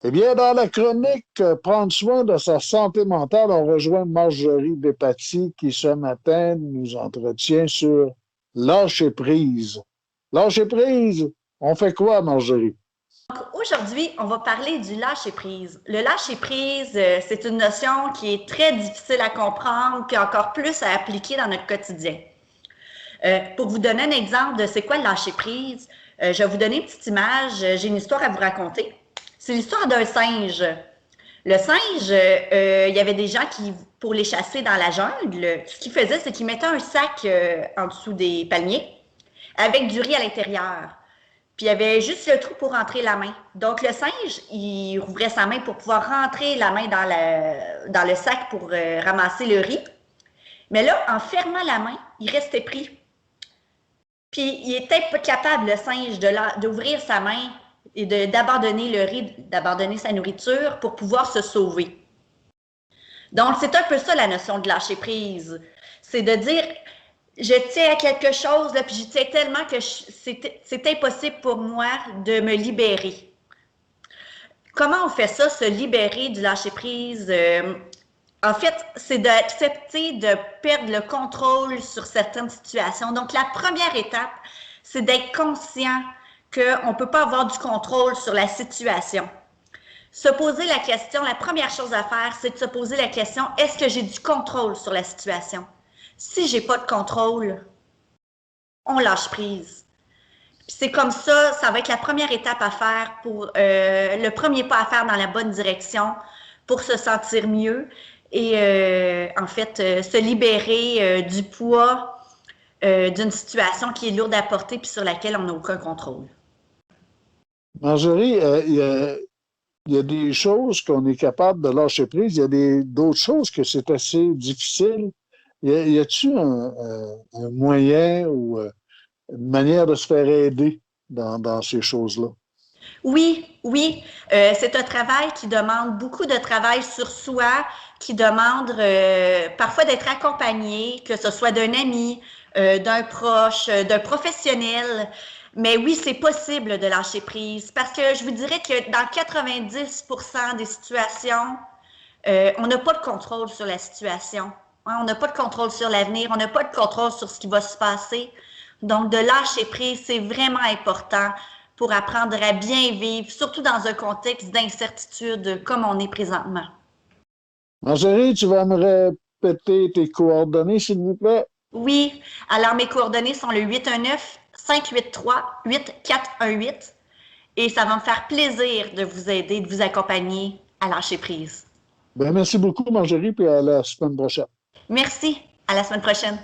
Eh bien, dans la chronique Prendre soin de sa santé mentale, on rejoint Marjorie Despatie qui, ce matin, nous entretient sur lâcher prise. Lâcher prise, on fait quoi, Marjorie? Donc, aujourd'hui, on va parler du lâcher-prise. Le lâcher-prise, c'est une notion qui est très difficile à comprendre, puis encore plus à appliquer dans notre quotidien. Pour vous donner un exemple de c'est quoi le lâcher-prise, je vais vous donner une petite image. J'ai une histoire à vous raconter. C'est l'histoire d'un singe. Le singe, il y avait des gens qui, pour les chasser dans la jungle, ce qu'ils faisaient, c'est qu'ils mettaient un sac en dessous des palmiers avec du riz à l'intérieur. Puis il y avait juste le trou pour rentrer la main. Donc le singe, il rouvrait sa main pour pouvoir rentrer la main dans le sac pour ramasser le riz. Mais là, en fermant la main, il restait pris. Puis il était pas capable, le singe, d'ouvrir sa main et d'abandonner le riz, d'abandonner sa nourriture pour pouvoir se sauver. Donc c'est un peu ça la notion de lâcher prise. C'est de dire, je tiens à quelque chose, là, puis j'y tiens tellement que c'est impossible pour moi de me libérer. Comment on fait ça, se libérer du lâcher-prise? En fait, c'est d'accepter de perdre le contrôle sur certaines situations. Donc, la première étape, c'est d'être conscient qu'on ne peut pas avoir du contrôle sur la situation. Se poser la question, la première chose à faire, c'est de se poser la question, est-ce que j'ai du contrôle sur la situation? Si j'ai pas de contrôle, on lâche prise. C'est comme ça va être la première étape à faire pour le premier pas à faire dans la bonne direction pour se sentir mieux et en fait se libérer du poids d'une situation qui est lourde à porter puis sur laquelle on n'a aucun contrôle. Marjorie, il y a des choses qu'on est capable de lâcher prise, il y a d'autres choses que c'est assez difficile. Y a-t-il un moyen ou une manière de se faire aider dans ces choses-là? Oui, oui, c'est un travail qui demande beaucoup de travail sur soi, qui demande parfois d'être accompagné, que ce soit d'un ami, d'un proche, d'un professionnel. Mais oui, c'est possible de lâcher prise parce que je vous dirais que dans 90% des situations, on n'a pas de contrôle sur la situation. Hein, on n'a pas de contrôle sur l'avenir, on n'a pas de contrôle sur ce qui va se passer. Donc, de lâcher prise, c'est vraiment important pour apprendre à bien vivre, surtout dans un contexte d'incertitude comme on est présentement. Marjorie, tu vas me répéter tes coordonnées, s'il vous plaît? Oui, alors mes coordonnées sont le 819-583-8418 et ça va me faire plaisir de vous aider, de vous accompagner à lâcher prise. Ben, merci beaucoup, Marjorie, puis à la semaine prochaine. Merci, à la semaine prochaine.